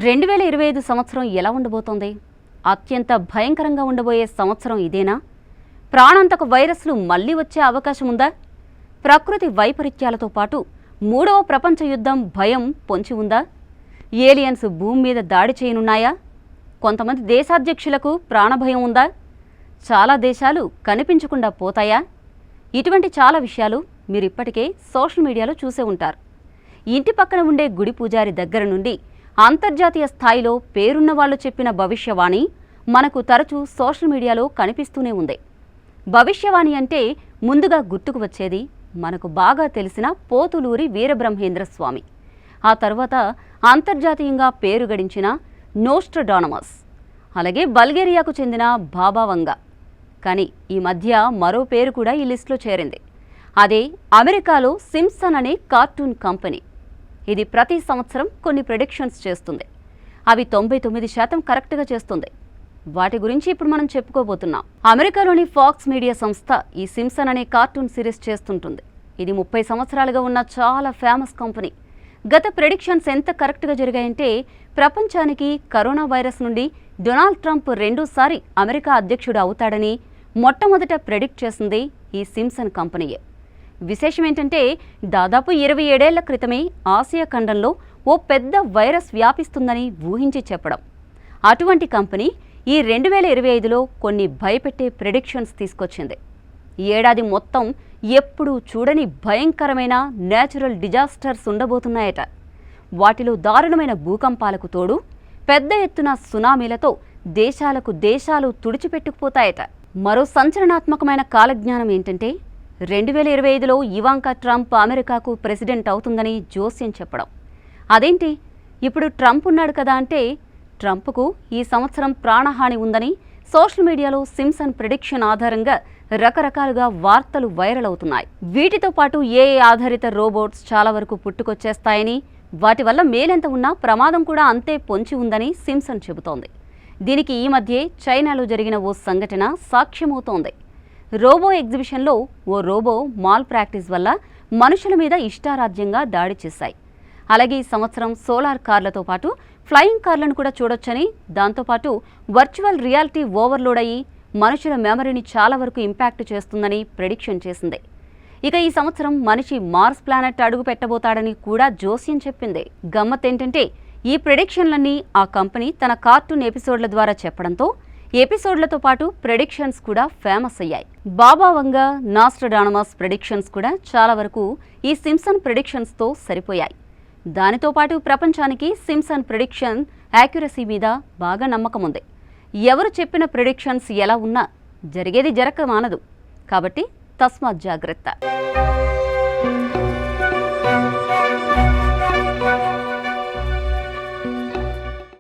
2025 సంవత్సరం ఎలా ఉండబోతోంది? అత్యంత భయంకరంగా ఉండబోయే సంవత్సరం ఇదేనా? ప్రాణాంతక వైరస్లు మళ్లీ వచ్చే అవకాశం ఉందా? ప్రకృతి వైపరీత్యాలతో పాటు మూడవ ప్రపంచ యుద్ధం భయం పొంచి ఉందా? ఏలియన్స్ భూమి మీద దాడి చేయనున్నాయా? కొంతమంది దేశాధ్యక్షులకు ప్రాణభయం ఉందా? చాలా దేశాలు కనిపించకుండా పోతాయా? ఇటువంటి చాలా విషయాలు మీరు ఇప్పటికే సోషల్ మీడియాలో చూసే ఉంటారు. ఇంటి పక్కన ఉండే గుడి పూజారి దగ్గర నుండి అంతర్జాతీయ స్థాయిలో పేరున్న వాళ్ళు చెప్పిన భవిష్యవాణి మనకు తరచూ సోషల్ మీడియాలో కనిపిస్తూనే ఉంది. భవిష్యవాణి అంటే ముందుగా గుర్తుకు వచ్చేది మనకు బాగా తెలిసిన పోతులూరి వీరబ్రహ్మేంద్ర స్వామి, ఆ తర్వాత అంతర్జాతీయంగా పేరు గడించిన నోస్ట్రడానమస్, అలాగే బల్గేరియాకు చెందిన బాబా వంగా. కానీ ఈ మధ్య మరో పేరు కూడా ఈ లిస్టులో చేరింది. అదే అమెరికాలో సింప్సన్ అనే కార్టూన్ కంపెనీ. ఇది ప్రతి సంవత్సరం కొన్ని ప్రెడిక్షన్స్ చేస్తుంది. అవి 99% కరెక్ట్గా చేస్తుంది. వాటి గురించి ఇప్పుడు మనం చెప్పుకోబోతున్నాం. అమెరికాలోని ఫాక్స్ మీడియా సంస్థ ఈ సింప్సన్ అనే కార్టూన్ సిరీస్ చేస్తుంటుంది. ఇది 30 సంవత్సరాలుగా ఉన్న చాలా ఫేమస్ కంపెనీ. గత ప్రెడిక్షన్స్ ఎంత కరెక్ట్గా జరిగాయంటే, ప్రపంచానికి కరోనా వైరస్ నుండి డొనాల్డ్ ట్రంప్ రెండోసారి అమెరికా అధ్యక్షుడు అవుతాడని మొట్టమొదట ప్రెడిక్ట్ చేసింది ఈ సింప్సన్ కంపెనీయే. విశేషం ఏంటంటే, దాదాపు 27 ఏళ్ల క్రితమే ఆసియా ఖండంలో ఓ పెద్ద వైరస్ వ్యాపిస్తుందని ఊహించి చెప్పడం. అటువంటి కంపెనీ ఈ 2025లో కొన్ని భయపెట్టే ప్రెడిక్షన్స్ తీసుకొచ్చింది. ఈ ఏడాది మొత్తం ఎప్పుడూ చూడని భయంకరమైన నేచురల్ డిజాస్టర్స్ ఉండబోతున్నాయట. వాటిలో దారుణమైన భూకంపాలకు తోడు పెద్ద ఎత్తున సునామీలతో దేశాలు తుడిచిపెట్టుకుపోతాయట. మరో సంచలనాత్మకమైన కాలజ్ఞానం ఏంటంటే, 2025లో ఇవాంకా ట్రంప్ అమెరికాకు ప్రెసిడెంట్ అవుతుందని జోస్యం చెప్పడం. అదేంటి, ఇప్పుడు ట్రంప్ ఉన్నాడు కదా అంటే, ట్రంప్కు ఈ సంవత్సరం ప్రాణహాని ఉందని సోషల్ మీడియాలో సింప్సన్ ప్రెడిక్షన్ ఆధారంగా రకరకాలుగా వార్తలు వైరల్ అవుతున్నాయి. వీటితో పాటు ఏఐ ఆధారిత రోబోట్స్ చాలా వరకు పుట్టుకొచ్చేస్తాయని, వాటి వల్ల మేలెంత ఉన్నా ప్రమాదం కూడా అంతే పొంచి ఉందని సింప్సన్ చెబుతోంది. దీనికి ఈ మధ్యే చైనాలో జరిగిన ఓ సంఘటన సాక్ష్యమవుతోంది. రోబో ఎగ్జిబిషన్లో ఓ రోబో మాల్ ప్రాక్టీస్ వల్ల మనుషుల మీద ఇష్టారాజ్యంగా దాడి చేశాయి. అలాగే ఈ సంవత్సరం సోలార్ కార్లతో పాటు ఫ్లయింగ్ కార్లను కూడా చూడొచ్చని, దాంతోపాటు వర్చువల్ రియాలిటీ ఓవర్లోడ్ అయ్యి మనుషుల మెమరీని చాలా వరకు ఇంపాక్ట్ చేస్తుందని ప్రెడిక్షన్ చేసింది. ఇక ఈ సంవత్సరం మనిషి మార్స్ ప్లానెట్ అడుగు పెట్టబోతాడని కూడా జోస్యం చెప్పింది. గమ్మత్ ఏంటంటే, ఈ ప్రెడిక్షన్లన్నీ ఆ కంపెనీ తన కార్టూన్ ఎపిసోడ్ల ద్వారా చెప్పడంతో ఎపిసోడ్లతో పాటు ప్రెడిక్షన్స్ కూడా ఫేమస్ అయ్యాయి. బాబా వంగా, నాస్ట్రడానమస్ ప్రెడిక్షన్స్ కూడా చాలా వరకు ఈ సింప్సన్ ప్రెడిక్షన్స్తో సరిపోయాయి. దానితో పాటు ప్రపంచానికి సింప్సన్ ప్రెడిక్షన్ యాక్యురసీ మీద బాగా నమ్మకం ఉంది. ఎవరు చెప్పిన ప్రెడిక్షన్స్ ఎలా ఉన్నా జరిగేది జరగక మానదు. కాబట్టి తస్మాత్ జాగ్రత్త.